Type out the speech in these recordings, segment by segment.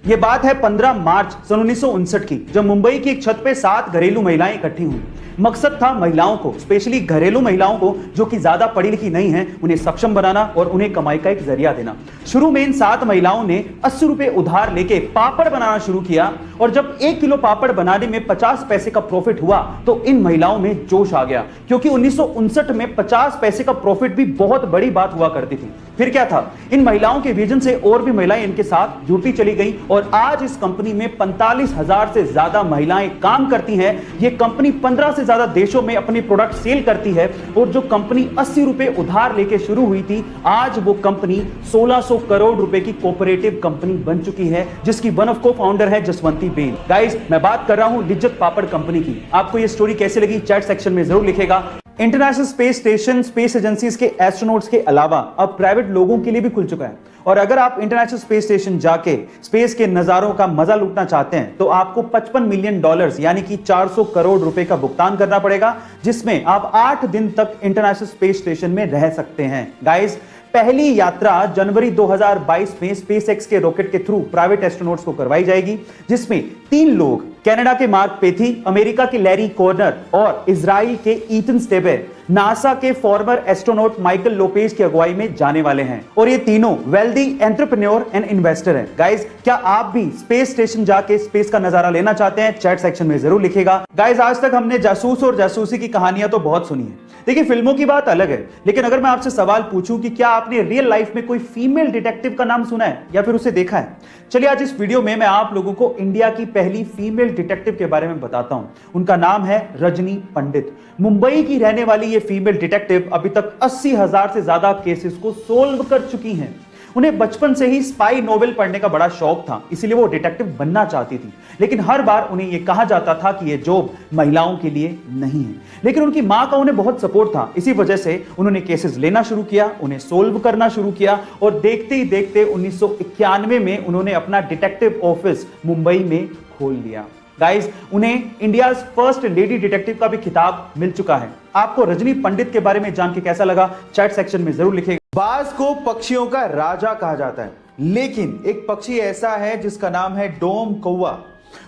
ये बात है 15 मार्च सन 1959 की, जब मुंबई की एक छत पे 7 घरेलू महिलाएं इकट्ठी हुई। मकसद था महिलाओं को, स्पेशली घरेलू महिलाओं को जो कि ज्यादा पढ़ी लिखी नहीं है, उन्हें सक्षम बनाना और उन्हें कमाई का एक जरिया देना। शुरू में इन 7 महिलाओं ने 80 रुपए उधार लेके पापड़ बनाना शुरू किया और जब 1 किलो पापड़ बनाने में 50 पैसे का प्रॉफिट हुआ तो इन महिलाओं में जोश आ गया, क्योंकि 1959 में 50 पैसे का प्रॉफिट भी बहुत बड़ी बात हुआ करती थी। फिर क्या था, इन महिलाओं के विजन से और भी महिलाएं इनके साथ जुड़ती चली गई और आज इस कंपनी में 45,000 से ज्यादा महिलाएं काम करती हैं। ये कंपनी 15 से ज्यादा देशों में अपनी प्रोडक्ट सेल करती है और जो कंपनी 80 रुपए उधार लेके शुरू हुई थी, आज वो कंपनी 1600 करोड़ रुपए की कोऑपरेटिव कंपनी बन चुकी है, जिसकी वन ऑफ को फाउंडर है जसवंती बेन। गाइस, मैं बात कर रहा हूं लिज्जत पापड़ कंपनी की। आपको ये स्टोरी कैसे लगी चैट सेक्शन में जरूर लिखेगा। International space station space agencies के एस्ट्रोनॉट्स के अलावा अब प्राइवेट लोगों के लिए भी खुल चुका है और अगर आप इंटरनेशनल स्पेस स्टेशन जाके स्पेस के नजारों का मजा लूटना चाहते हैं तो आपको $55 मिलियन यानी कि 400 करोड़ रुपए का भुगतान करना पड़ेगा, जिसमें आप 8 दिन तक इंटरनेशनल स्पेस स्टेशन में रह सकते हैं। गाइस, पहली यात्रा जनवरी 2022 में स्पेसएक्स के रॉकेट के थ्रू प्राइवेट एस्ट्रोनॉट्स को करवाई जाएगी, जिसमें 3 लोग कनाडा के मार्क पेथी, अमेरिका के लैरी कॉर्नर और इजराइल के ईथन स्टेबे नासा के फॉर्मर एस्ट्रोनॉट माइकल लोपेज की अगुवाई में जाने वाले हैं और ये तीनों वेल्दी एंटरप्रेन्योर एंड इन्वेस्टर हैं। गाइस, क्या आप भी स्पेस स्टेशन जाके स्पेस का नजारा लेना चाहते हैं? चैट सेक्शन में जरूर लिखिएगा। गाइस, आज तक हमने जासूस और जासूसी की कहानियां तो बहुत सुनी है। देखिए, फिल्मों की बात अलग है, लेकिन अगर मैं आपसे सवाल पूछूं कि क्या आपने रियल लाइफ में कोई फीमेल डिटेक्टिव का नाम सुना है या फिर उसे देखा है? चलिए, आज इस वीडियो में मैं आप लोगों को इंडिया की पहली फीमेल डिटेक्टिव के बारे में बताता हूं। उनका नाम है रजनी पंडित। मुंबई की रहने वाली ये फीमेल डिटेक्टिव अभी तक 80,000 से ज्यादा केसेस को सोल्व कर चुकी हैं। उन्हें बचपन से ही स्पाई नोवेल पढ़ने का बड़ा शौक था, इसीलिए वो डिटेक्टिव बनना चाहती थी, लेकिन हर बार उन्हें यह कहा जाता था कि यह जॉब महिलाओं के लिए नहीं है। लेकिन उनकी मां का उन्हें बहुत सपोर्ट था, इसी वजह से उन्होंने केसेस लेना शुरू किया, उन्हें सोल्व करना शुरू किया और देखते ही देखते 1991 में उन्होंने अपना डिटेक्टिव ऑफिस मुंबई में खोल लिया। गाइस, उन्हें इंडिया फर्स्ट लेडी डिटेक्टिव का भी खिताब मिल चुका है। आपको रजनी पंडित के बारे में जान के कैसा लगा? चैट सेक्शन में जरूर लिखिएगा। बाज को पक्षियों का राजा कहा जाता है, लेकिन एक पक्षी ऐसा है जिसका नाम है डोम कौवा।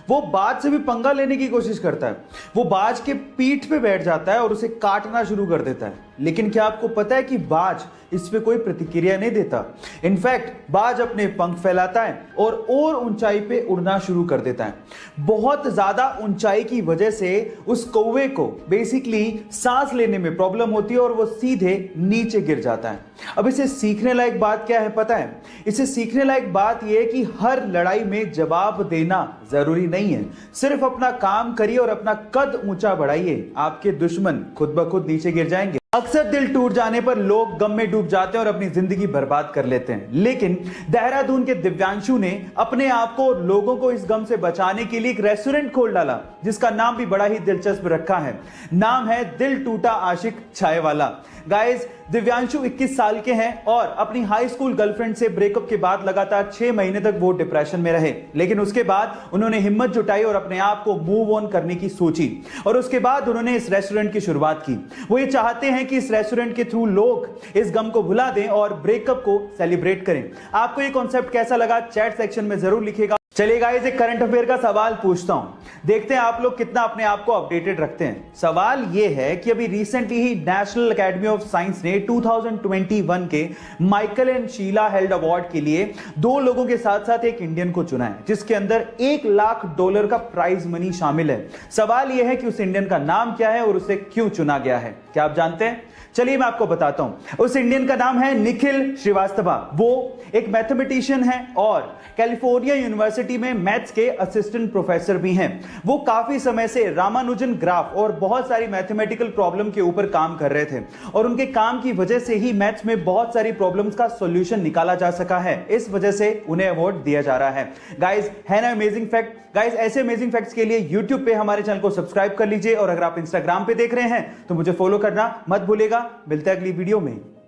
वो बाज से भी पंगा लेने की कोशिश करता है। वो बाज के पीठ पे बैठ जाता है और उसे काटना शुरू कर देता है, लेकिन क्या आपको पता है कि बाज इस पे कोई प्रतिक्रिया नहीं देता। इनफैक्ट बाज अपने पंख फैलाता है और ऊंचाई पे उड़ना शुरू कर देता है। बहुत ज्यादा ऊंचाई की वजह से उस कौवे को बेसिकली सांस लेने में प्रॉब्लम होती है और वो सीधे नीचे गिर जाता है। अब इसे सीखने लायक बात क्या है पता है? इसे सीखने लायक बात यह है कि हर लड़ाई में जवाब देना जरूरी नहीं है। सिर्फ अपना काम करिए और अपना कद ऊंचा बढ़ाइए, आपके दुश्मन खुद ब खुद नीचे गिर जाएंगे। अक्सर दिल टूट जाने पर लोग गम में डूब जाते हैं और अपनी जिंदगी बर्बाद कर लेते हैं, लेकिन देहरादून के दिव्यांशु ने अपने आप को और लोगों को इस गम से बचाने के लिए एक रेस्टोरेंट खोल डाला, जिसका नाम भी बड़ा ही दिलचस्प रखा है। नाम है दिल टूटा आशिक चाय वाला। गाइस, दिव्यांशु 21 साल के हैं और अपनी हाई स्कूल गर्लफ्रेंड से ब्रेकअप के बाद लगातार 6 महीने तक वो डिप्रेशन में रहे, लेकिन उसके बाद उन्होंने हिम्मत जुटाई और अपने आप को मूव ऑन करने की सोची और उसके बाद उन्होंने इस रेस्टोरेंट की शुरुआत की। वो ये चाहते हैं कि इस रेस्टोरेंट के थ्रू लोग इस गम को भुला दें और ब्रेकअप को सेलिब्रेट करें। आपको ये कॉन्सेप्ट कैसा लगा? चैट सेक्शन में जरूर लिखिएगा। चलिए गाइस, एक करंट अफेयर का सवाल पूछता हूं, देखते हैं आप लोग कितना अपने आप को अपडेटेड रखते हैं। सवाल यह है कि अभी रिसेंटली ही नेशनल एकेडमी ऑफ साइंस ने 2021 के Michael and Sheila Held award के लिए 2 लोगों के साथ साथ एक इंडियन को चुना है, जिसके अंदर $1 लाख का प्राइज मनी शामिल है। सवाल यह है कि उस इंडियन का नाम क्या है और उसे क्यों चुना गया है? क्या आप जानते हैं? चलिए मैं आपको बताता हूं। उस इंडियन का नाम है निखिल श्रीवास्तव। वो एक मैथमेटिशियन है और कैलिफोर्निया यूनिवर्सिटी में मैथ्स के असिस्टेंट प्रोफेसर भी हैं। वो काफी समय से रामानुजन ग्राफ और बहुत सारी मैथमेटिकल प्रॉब्लम के ऊपर काम कर रहे थे और उनके काम की वजह से ही मैथ्स में बहुत सारी प्रॉब्लम्स का सॉल्यूशन निकाला जा सका है। इस वजह से उन्हें अवार्ड दिया जा रहा है। गाइस, है ना अमेजिंग फैक्ट? गाइस, ऐसे अमेजिंग फैक्ट्स के लिए यूट्यूब पे हमारे चैनल को सब्सक्राइब कर लीजिए और अगर आप इंस्टाग्राम पे देख रहे हैं तो मुझे फॉलो करना मत भूलिएगा। मिलते हैं अगली वीडियो में।